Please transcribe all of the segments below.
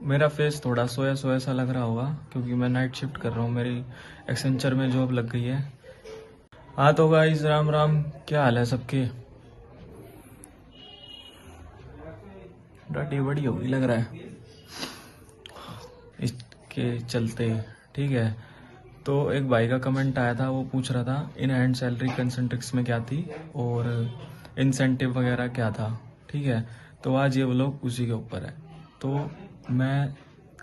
मेरा फेस थोड़ा सोया सोया सा लग रहा होगा क्योंकि मैं नाइट शिफ्ट कर रहा हूँ, मेरी एक्सेंचर में जॉब लग गई है। हाँ तो गाइस, राम राम, क्या हाल है सबके? डाटी बड़ी होगी लग रहा है इसके चलते। ठीक है, तो एक भाई का कमेंट आया था, वो पूछ रहा था इन हैंड सैलरी कंसेंट्रिक्स में क्या थी और इंसेंटिव वगैरह क्या था। ठीक है, तो आज ये व्लॉग उसी के ऊपर है। तो मैं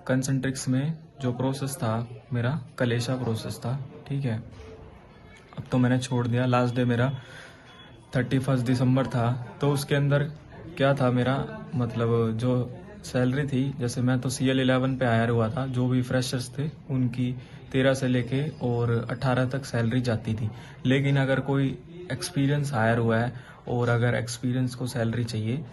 कंसेंट्रिक्स में जो प्रोसेस था मेरा कलेशा प्रोसेस था। ठीक है, अब तो मैंने छोड़ दिया, लास्ट डे मेरा 31 दिसंबर था। तो उसके अंदर क्या था मेरा, मतलब जो सैलरी थी, जैसे मैं तो CL11 पे हायर हुआ था, जो भी फ्रेशर्स थे उनकी 13 से लेके और 18 तक सैलरी जाती थी। लेकिन अगर कोई एक्सपीरियंस हायर हुआ है और अगर एक्सपीरियंस को सैलरी चाहिए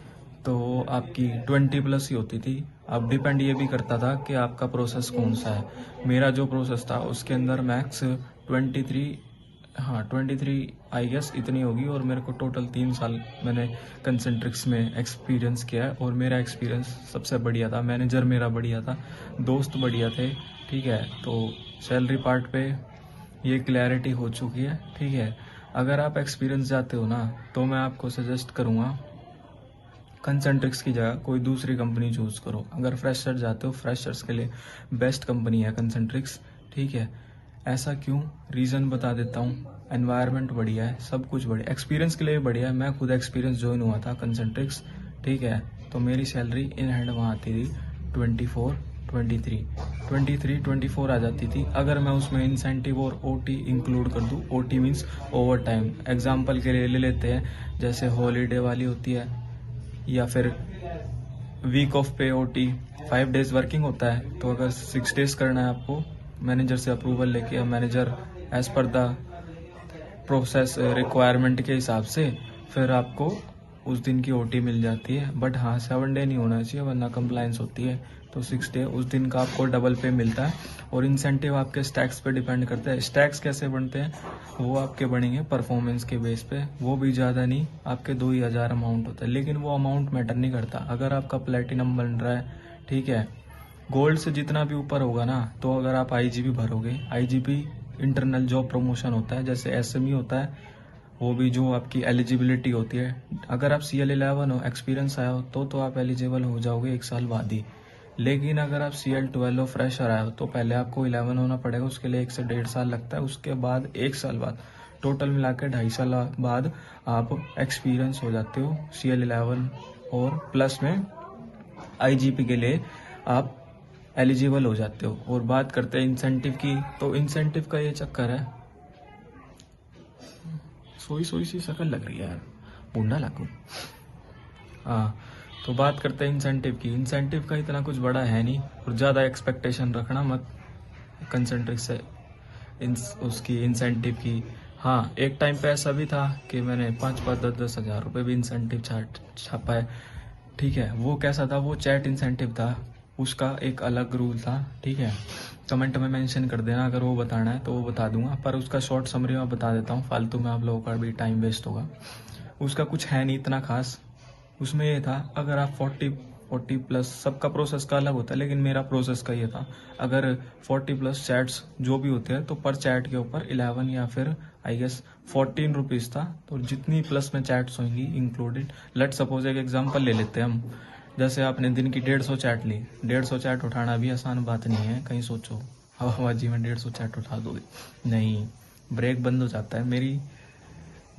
तो आपकी 20 प्लस ही होती थी। अब डिपेंड ये भी करता था कि आपका प्रोसेस कौन सा है। मेरा जो प्रोसेस था उसके अंदर मैक्स 23, हाँ 23 आई गेस इतनी होगी। और मेरे को टोटल 3 साल मैंने कंसेंट्रिक्स में एक्सपीरियंस किया है और मेरा एक्सपीरियंस सबसे बढ़िया था, मैनेजर मेरा बढ़िया था, दोस्त बढ़िया थे। ठीक है, तो सैलरी पार्ट पे ये क्लैरिटी हो चुकी है। ठीक है, अगर आप एक्सपीरियंस जाते हो ना तो मैं आपको सजेस्ट करूँगा कंसेंट्रिक्स की जगह कोई दूसरी कंपनी चूज़ करो। अगर फ्रेशर जाते हो, फ्रेशर्स के लिए बेस्ट कंपनी है कंसेंट्रिक्स। ठीक है, ऐसा क्यों, रीज़न बता देता हूँ। एनवायरनमेंट बढ़िया है, सब कुछ बढ़िया, एक्सपीरियंस के लिए भी बढ़िया है। मैं खुद एक्सपीरियंस ज्वाइन हुआ था कंसेंट्रिक्स। ठीक है, तो मेरी सैलरी इन हैंड वहाँ आती थी 24, 23, 24 आ जाती थी। अगर मैं उसमें इंसेंटिव और OT इंक्लूड कर दूँ, OT means over time, example के लिए ले लेते हैं जैसे हॉलीडे वाली होती है या फिर वीक ऑफ पे OT, 5 डेज वर्किंग होता है। तो अगर 6 डेज करना है आपको मैनेजर से अप्रूवल लेके, manager as per the process requirement के हिसाब से फिर आपको उस दिन की OT मिल जाती है। बट हाँ, 7 डे नहीं होना चाहिए वरना कंप्लाइंस होती है। तो 6 डे उस दिन का आपको डबल पे मिलता है। और इंसेंटिव आपके स्टैक्स पे डिपेंड करता है। स्टैक्स कैसे बनते हैं, वो आपके बनेंगे परफॉर्मेंस के बेस पे, वो भी ज़्यादा नहीं, आपके 2,000 अमाउंट होता है। लेकिन वो अमाउंट मैटर नहीं करता अगर आपका प्लेटिनम बन रहा है। ठीक है, गोल्ड से जितना भी ऊपर होगा ना, तो अगर आप IGP भरोगे, IGP internal job promotion होता है, जैसे SME होता है, वो भी जो आपकी एलिजिबिलिटी होती है। अगर आप CL11 हो, एक्सपीरियंस आया हो तो आप एलिजिबल हो जाओगे 1 साल बाद ही। लेकिन अगर आप CL12 हो, फ्रेशर आए हो, तो पहले आपको 11 होना पड़ेगा, उसके लिए 1 से 1.5 साल लगता है। उसके बाद 1 साल बाद, टोटल मिला के 2.5 साल बाद आप एक्सपीरियंस हो जाते हो CL11। और प्लस में IGP के लिए आप एलिजिबल हो जाते हो। और बात करते हैं इंसेंटिव की, तो इंसेंटिव का ये चक्कर है, सोई सोई सी शक्ल लग रही है यार, बूढ़ा लागू। हाँ, तो बात करते हैं इंसेंटिव की। इंसेंटिव का इतना कुछ बड़ा है नहीं और ज़्यादा एक्सपेक्टेशन रखना मत कंसेंट्रिक से उसकी इंसेंटिव की। हाँ, एक टाइम पे ऐसा भी था कि मैंने 5-5, 10-10 हज़ार रुपये भी इंसेंटिव छापा है। ठीक है, वो कैसा था, वो चैट इंसेंटिव था, उसका एक अलग रूल था। ठीक है, कमेंट में मेंशन कर देना अगर वो बताना है तो वो बता दूंगा, पर उसका शॉर्ट समरी मैं बता देता हूँ, फालतू में आप लोगों का भी टाइम वेस्ट होगा। उसका कुछ है नहीं इतना खास। उसमें ये था, अगर आप 40 प्लस, सबका प्रोसेस का अलग होता है लेकिन मेरा प्रोसेस का ये था, अगर 40 प्लस चैट्स जो भी होते हैं तो पर चैट के ऊपर 11 या फिर आई गेस 14 रुपीज़ था। तो जितनी प्लस में चैट्स होंगी इंक्लूडेड, लेट सपोज एक एग्जांपल ले लेते हैं हम, जैसे आपने दिन की 150 चैट ली, 150 चैट उठाना भी आसान बात नहीं है। कहीं सोचो हवाबाजी में 150 चैट उठा दोगे, नहीं, ब्रेक बंद हो जाता है। मेरी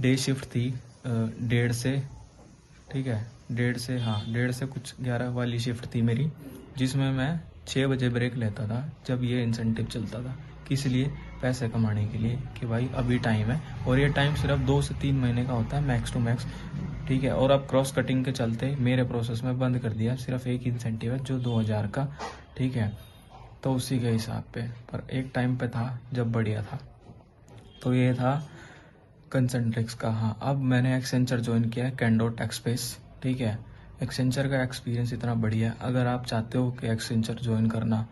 डे शिफ्ट थी 1:30 से, ठीक है, 1:30 से कुछ 11 वाली शिफ्ट थी मेरी, जिसमें मैं 6 बजे ब्रेक लेता था जब ये इंसेंटिव चलता था। किस लिए, पैसे कमाने के लिए, कि भाई अभी टाइम है। और ये टाइम सिर्फ 2 से 3 महीने का होता है मैक्स टू मैक्स। ठीक है, और अब क्रॉस कटिंग के चलते मेरे प्रोसेस में बंद कर दिया, सिर्फ एक इंसेंटिव है जो 2,000 का। ठीक है, तो उसी के हिसाब पे, पर एक टाइम पे था जब बढ़िया था। तो ये था कंसेंट्रिक्स का। हाँ, अब मैंने एक्सेंचर ज्वाइन किया है, कैंडो टेक्सपेस। ठीक है, एक्सेंचर का एक्सपीरियंस इतना बढ़िया है। अगर आप चाहते हो कि एक्सेंचर ज्वाइन करना,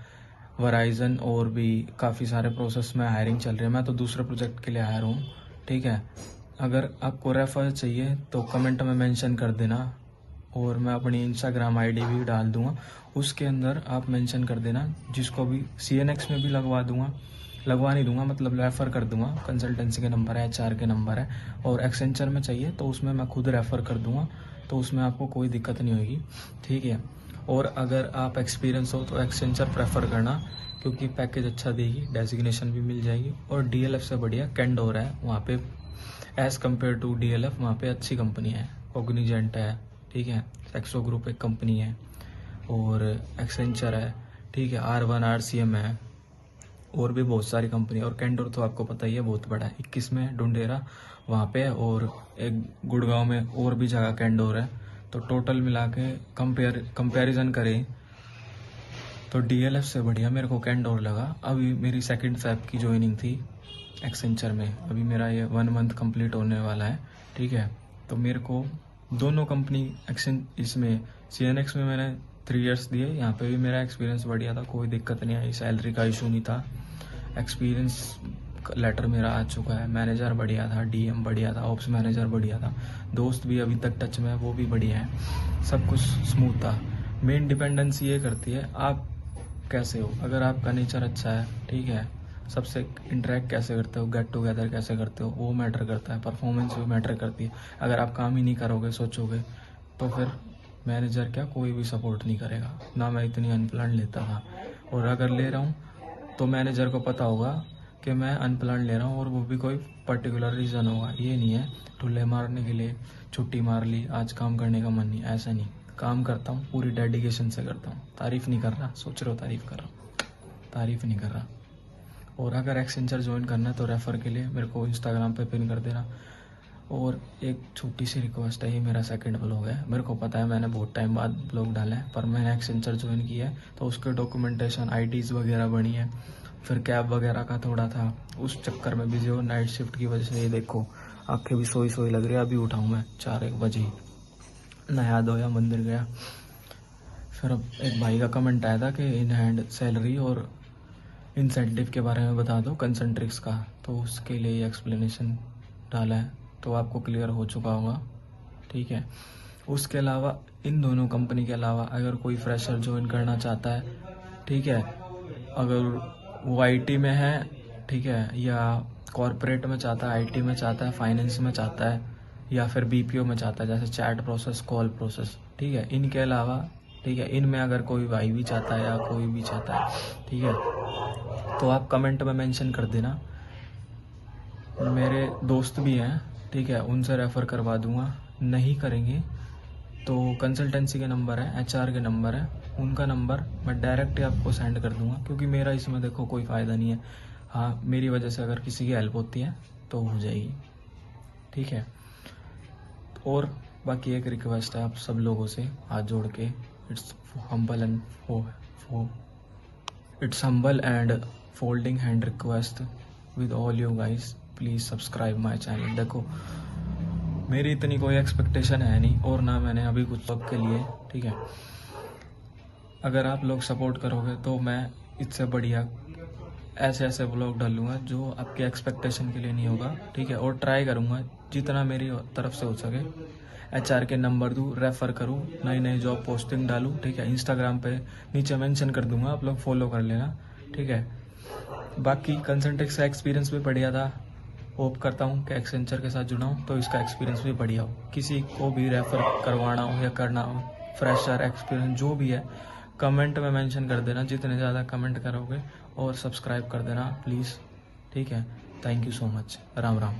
वराइजन और भी काफ़ी सारे प्रोसेस में हायरिंग चल रही है, मैं तो दूसरे प्रोजेक्ट के लिए हायर हूँ। ठीक है, अगर आपको रेफर चाहिए तो कमेंट में मेंशन कर देना और मैं अपनी इंस्टाग्राम आईडी भी डाल दूंगा, उसके अंदर आप मेंशन कर देना। जिसको भी CNX में भी लगवा नहीं दूंगा, मतलब रेफ़र कर दूंगा। कंसल्टेंसी के नंबर है, HR के नंबर है, और एक्सेंचर में चाहिए तो उसमें मैं खुद रेफ़र कर दूंगा, तो उसमें आपको कोई दिक्कत नहीं होगी, ठीक है। और अगर आप एक्सपीरियंस हो तो एक्सेंचर प्रेफर करना, क्योंकि पैकेज अच्छा देगी, डेजिग्नेशन भी मिल जाएगी। और DLF से बढ़िया कैंडोर है, वहाँ पे एज़ कम्पेयर टू DLF वहाँ पे अच्छी कंपनी है। कॉग्निजेंट है, ठीक है, एक्सो ग्रुप एक कंपनी है, और एक्सेंचर है, ठीक है, R1 RCM है, और भी बहुत सारी कंपनी। और कैंडोर तो आपको पता ही है बहुत बड़ा है, 21 में ढूंढेरा वहाँ पे है, और एक गुड़गांव में और भी जगह कैंडोर है। तो टोटल मिला के कंपेरिजन करें तो DLF से बढ़िया मेरे को कैंडोर लगा। अभी मेरी 2 फ़ेब की ज्वाइनिंग थी एक्सेंचर में, अभी मेरा ये 1 मंथ कंप्लीट होने वाला है, ठीक है। तो मेरे को दोनों कंपनी इसमें CNX में मैंने 3 इयर्स दिए, यहाँ पे भी मेरा एक्सपीरियंस बढ़िया था, कोई दिक्कत नहीं आई, सैलरी का इशू नहीं था, एक्सपीरियंस लेटर मेरा आ चुका है, मैनेजर बढ़िया था, DM बढ़िया था, ऑप्स मैनेजर बढ़िया था, दोस्त भी अभी तक टच में है, वो भी बढ़िया है, सब कुछ स्मूथ था। मेन डिपेंडेंसी ये करती है आप कैसे हो, अगर आपका नेचर अच्छा है, ठीक है, सबसे इंटरेक्ट कैसे करते हो, गेट टुगेदर कैसे करते हो, वो मैटर करता है। परफॉर्मेंस भी मैटर करती है। अगर आप काम ही नहीं करोगे, सोचोगे, तो फिर मैनेजर क्या, कोई भी सपोर्ट नहीं करेगा ना। मैं इतनी अनप्लान लेता था, और अगर ले रहा हूँ तो मैनेजर को पता होगा कि मैं अनप्लान ले रहा हूँ, और वो भी कोई पर्टिकुलर रीज़न होगा। ये नहीं है ठुल्ले मारने के लिए छुट्टी मार ली, आज काम करने का मन नहीं, ऐसा नहीं। काम करता हूँ, पूरी डेडिकेशन से करता हूँ। तारीफ़ नहीं कर रहा, सोच रहे हो तारीफ़ कर रहा हूँ, तारीफ़ नहीं कर रहा। और अगर एक्सेंचर ज्वाइन करना है तो रेफ़र के लिए मेरे को इंस्टाग्राम पे पिन कर देना। और एक छोटी सी रिक्वेस्ट है, ये मेरा 2nd ब्लॉग है, मेरे को पता है मैंने बहुत टाइम बाद ब्लॉग डाला है, पर मैंने एक्सेंचर ज्वाइन किया है तो उसके डॉक्यूमेंटेशन IDs वगैरह बनी है, फिर कैब वगैरह का थोड़ा था, उस चक्कर में बिजी हो, नाइट शिफ्ट की वजह से। ये देखो आँखें भी सोई लग रही है, अभी उठाऊँ मैं 4-1 बजे ही, नहा धोया, मंदिर गया। फिर अब एक भाई का कमेंट आया था कि इन हैंड सैलरी और इंसेंटिव के बारे में बता दो कंसंट्रिक्स का, तो उसके लिए एक्सप्लेनेशन डाला है, तो आपको क्लियर हो चुका होगा, ठीक है। उसके अलावा इन दोनों कंपनी के अलावा अगर कोई फ्रेशर ज्वाइन करना चाहता है, ठीक है, अगर वो IT में है, ठीक है, या कॉरपोरेट में चाहता है, IT में चाहता है, फाइनेंस में चाहता है, या फिर BPO में चाहता है, जैसे चैट प्रोसेस, कॉल प्रोसेस, ठीक है, इनके अलावा, ठीक है, इनमें अगर कोई भाई भी चाहता है या कोई भी चाहता है, ठीक है, तो आप कमेंट में मेंशन कर देना। मेरे दोस्त भी हैं, ठीक है, उनसे रेफ़र करवा दूंगा। नहीं करेंगे तो कंसल्टेंसी के नंबर है, HR के नंबर है, उनका नंबर मैं डायरेक्ट ही आपको सेंड कर दूंगा, क्योंकि मेरा इसमें देखो कोई फ़ायदा नहीं है। हाँ, मेरी वजह से अगर किसी की हेल्प होती है तो हो जाएगी, ठीक है। और बाकी एक रिक्वेस्ट है आप सब लोगों से हाथ जोड़ के, it's humble and folding hand request with all you guys, please subscribe my channel. देखो मेरी इतनी कोई एक्सपेक्टेशन है नहीं, और ना मैंने अभी कुछ वक्त के लिए, ठीक है, अगर आप लोग सपोर्ट करोगे तो मैं इससे बढ़िया ऐसे ब्लॉग डालूंगा जो आपकी एक्सपेक्टेशन के लिए नहीं होगा, ठीक है। और ट्राई करूंगा जितना मेरी तरफ से हो सके, HR के नंबर दूँ, रेफ़र करूँ, नई जॉब पोस्टिंग डालूँ, ठीक है। इंस्टाग्राम पे नीचे मेंशन कर दूंगा, आप लोग फॉलो कर लेना, ठीक है। बाकी कंसल्टेंसी का एक्सपीरियंस भी बढ़िया था, होप करता हूँ कि एक्सेंचर के साथ जुड़ा हूँ तो इसका एक्सपीरियंस भी बढ़िया हो। किसी को भी रेफ़र करवाना हो या करना हो, फ्रेशर एक्सपीरियंस जो भी है, कमेंट में मेंशन कर देना, जितने ज़्यादा कमेंट करोगे, और सब्सक्राइब कर देना प्लीज़, ठीक है। Thank you so much, Ram Ram.